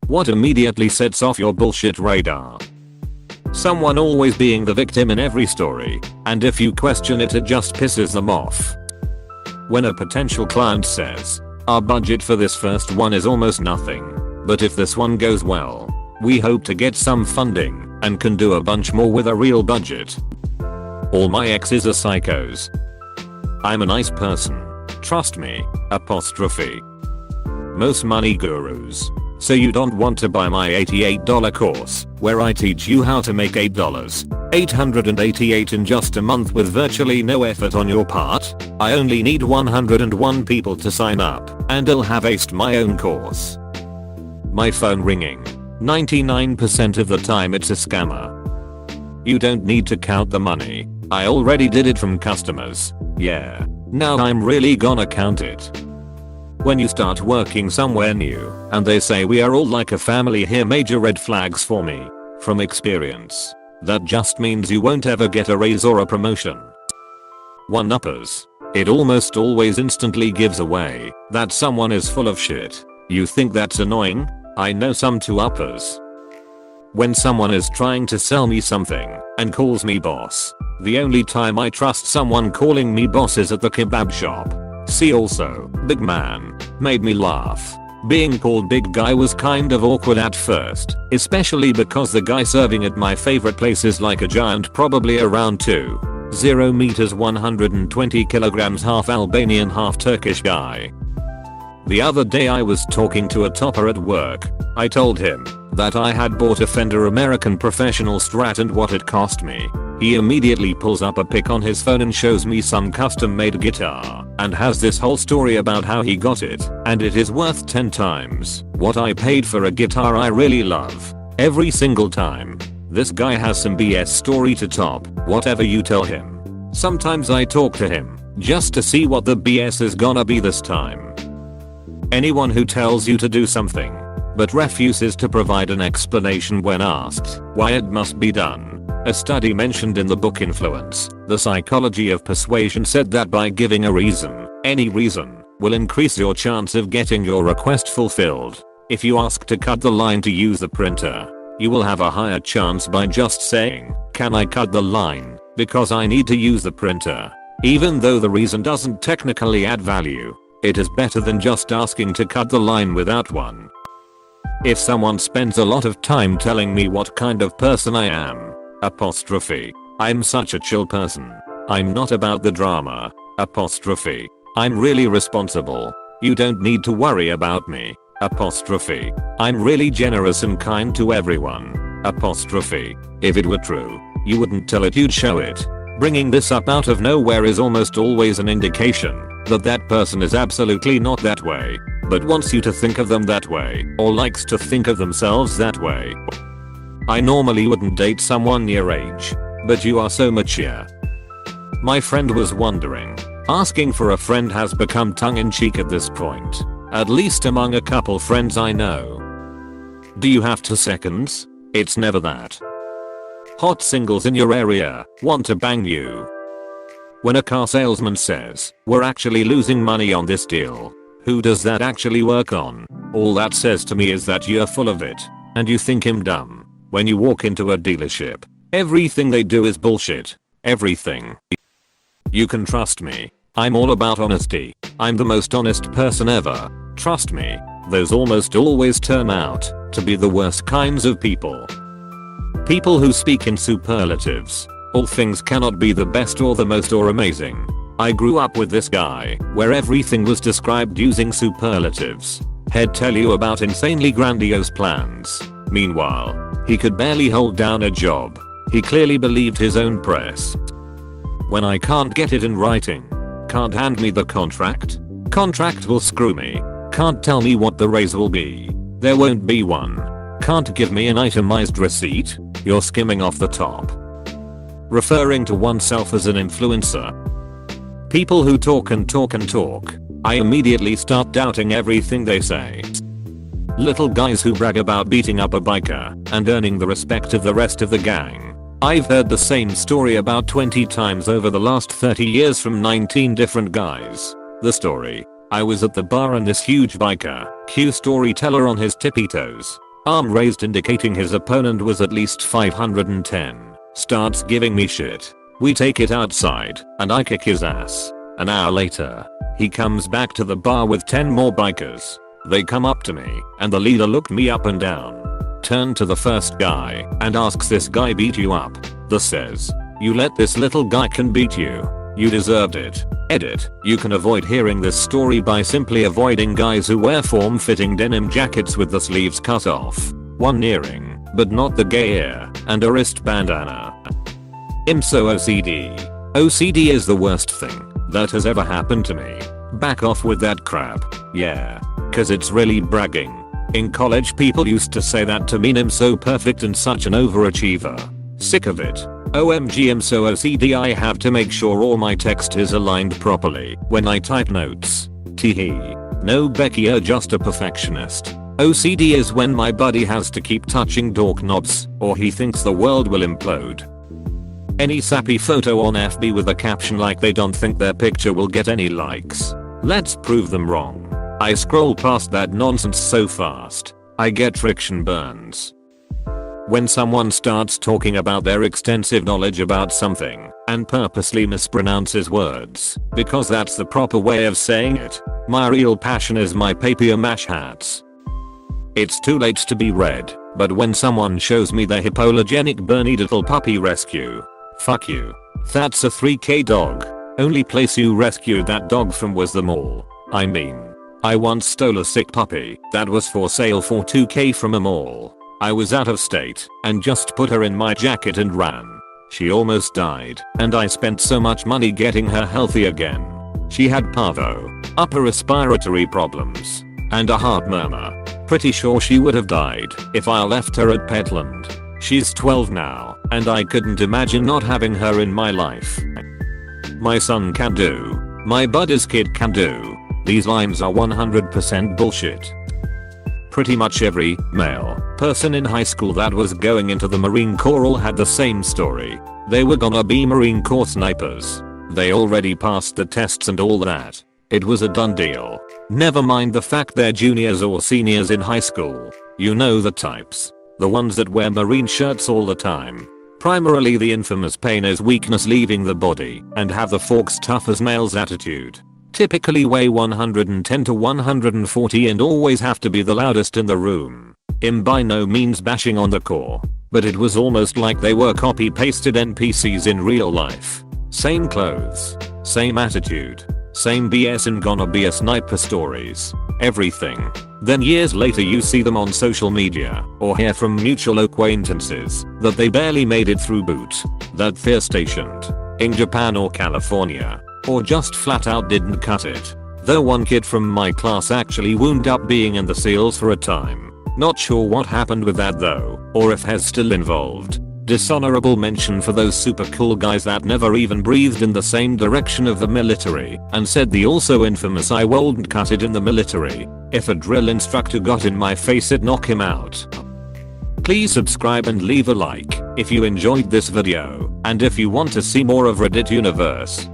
What immediately sets off your bullshit radar? Someone always being the victim in every story, and if you question it, it just pisses them off. When a potential client says, "Our budget for this first one is almost nothing, but if this one goes well, we hope to get some funding and can do a bunch more with a real budget." All my exes are psychos. I'm a nice person. Trust me. Apostrophe. Most money gurus. So you don't want to buy my $88 course, where I teach you how to make $888 in just a month with virtually no effort on your part. I only need 101 people to sign up, and I'll have aced my own course. My phone ringing. 99% of the time it's a scammer. You don't need to count the money. I already did it from customers. Yeah. Now I'm really gonna count it. When you start working somewhere new and they say we are all like a family here, major red flags for me. From experience, that just means you won't ever get a raise or a promotion. 1-uppers. It almost always instantly gives away that someone is full of shit. You think that's annoying? I know some 2-uppers. When someone is trying to sell me something and calls me boss, the only time I trust someone calling me boss is at the kebab shop. See also, big man. Made me laugh. Being called big guy was kind of awkward at first, especially because the guy serving at my favorite place is like a giant, probably around 2.0 meters, 120 kilograms, half Albanian half Turkish guy. The other day I was talking to a topper at work. I told him that I had bought a Fender American Professional Strat and what it cost me. He immediately pulls up a pic on his phone and shows me some custom made guitar and has this whole story about how he got it, and it is worth 10 times what I paid for a guitar I really love. Every single time. This guy has some BS story to top whatever you tell him. Sometimes I talk to him just to see what the BS is gonna be this time. Anyone who tells you to do something but refuses to provide an explanation when asked why it must be done. A study mentioned in the book Influence, The Psychology of Persuasion, said that by giving a reason, any reason, will increase your chance of getting your request fulfilled. If you ask to cut the line to use the printer, you will have a higher chance by just saying, "Can I cut the line, because I need to use the printer." Even though the reason doesn't technically add value, it is better than just asking to cut the line without one. If someone spends a lot of time telling me what kind of person I am, apostrophe, I'm such a chill person. I'm not about the drama, apostrophe. I'm really responsible. You don't need to worry about me, apostrophe. I'm really generous and kind to everyone, apostrophe. If it were true, you wouldn't tell it, you'd show it. Bringing this up out of nowhere is almost always an indication that that person is absolutely not that way, but wants you to think of them that way, or likes to think of themselves that way. I normally wouldn't date someone your age, but you are so mature. My friend was wondering. Asking for a friend has become tongue-in-cheek at this point, at least among a couple friends I know. Do you have 2 seconds? It's never that. Hot singles in your area want to bang you. When a car salesman says, "We're actually losing money on this deal," who does that actually work on? All that says to me is that you're full of it, and you think him dumb. When you walk into a dealership, everything they do is bullshit. Everything. You can trust me. I'm all about honesty. I'm the most honest person ever. Trust me. Those almost always turn out to be the worst kinds of people. People who speak in superlatives. All things cannot be the best or the most or amazing. I grew up with this guy, where everything was described using superlatives. He'd tell you about insanely grandiose plans. Meanwhile, he could barely hold down a job. He clearly believed his own press. When I can't get it in writing, can't hand me the contract. Contract will screw me. Can't tell me what the raise will be. There won't be one. Can't give me an itemized receipt. You're skimming off the top. Referring to oneself as an influencer. People who talk and talk and talk. I immediately start doubting everything they say. Little guys who brag about beating up a biker and earning the respect of the rest of the gang. I've heard the same story about 20 times over the last 30 years from 19 different guys. The story. I was at the bar and this huge biker, cue storyteller on his tippy toes, Arm raised indicating his opponent was at least 510. Starts giving me shit. We take it outside and I kick his ass. An hour later, he comes back to the bar with 10 more bikers. They come up to me and the leader looked me up and down. Turned to the first guy and asks, this guy beat you up? The says, you let this little guy can beat you. You deserved it. Edit. You can avoid hearing this story by simply avoiding guys who wear form-fitting denim jackets with the sleeves cut off. One earring, but not the gay ear, and a wrist bandana. IMSO OCD. OCD is the worst thing that has ever happened to me. Back off with that crap. Yeah. Cause it's really bragging. In college people used to say that to mean I'm so perfect and such an overachiever. Sick of it. OMG, I'm so OCD I have to make sure all my text is aligned properly when I type notes. Teehee. No Becky, you're just a perfectionist. OCD is when my buddy has to keep touching door knobs or he thinks the world will implode. Any sappy photo on FB with a caption like they don't think their picture will get any likes. Let's prove them wrong. I scroll past that nonsense so fast, I get friction burns. When someone starts talking about their extensive knowledge about something and purposely mispronounces words because that's the proper way of saying it, my real passion is my papier mache hats. It's too late to be red, but when someone shows me their hypoallergenic Bernedoodle puppy rescue, fuck you. That's a 3K dog. Only place you rescued that dog from was the mall. I mean, I once stole a sick puppy that was for sale for 2K from a mall. I was out of state and just put her in my jacket and ran. She almost died and I spent so much money getting her healthy again. She had parvo, upper respiratory problems, and a heart murmur. Pretty sure she would have died if I left her at Petland. She's 12 now and I couldn't imagine not having her in my life. My son can do. My buddy's kid can do. These lines are 100% bullshit. Pretty much every male person in high school that was going into the Marine Corps all had the same story. They were gonna be Marine Corps snipers. They already passed the tests and all that. It was a done deal. Never mind the fact they're juniors or seniors in high school. You know the types. The ones that wear Marine shirts all the time. Primarily the infamous pain is weakness leaving the body and have the forks tough as nails attitude. Typically weigh 110 to 140 and always have to be the loudest in the room. I'm by no means bashing on the Corps, but it was almost like they were copy pasted NPCs in real life. Same clothes, same attitude, same BS and gonna be a sniper stories. Everything. Then years later you see them on social media or hear from mutual acquaintances that they barely made it through boot, that they're stationed in Japan or California, or just flat out didn't cut it. Though one kid from my class actually wound up being in the SEALs for a time. Not sure what happened with that though, or if he's still involved. Dishonorable mention for those super cool guys that never even breathed in the same direction of the military and said the also infamous I wouldn't cut it in the military. If a drill instructor got in my face it'd knock him out. Please subscribe and leave a like if you enjoyed this video and if you want to see more of Reddit universe.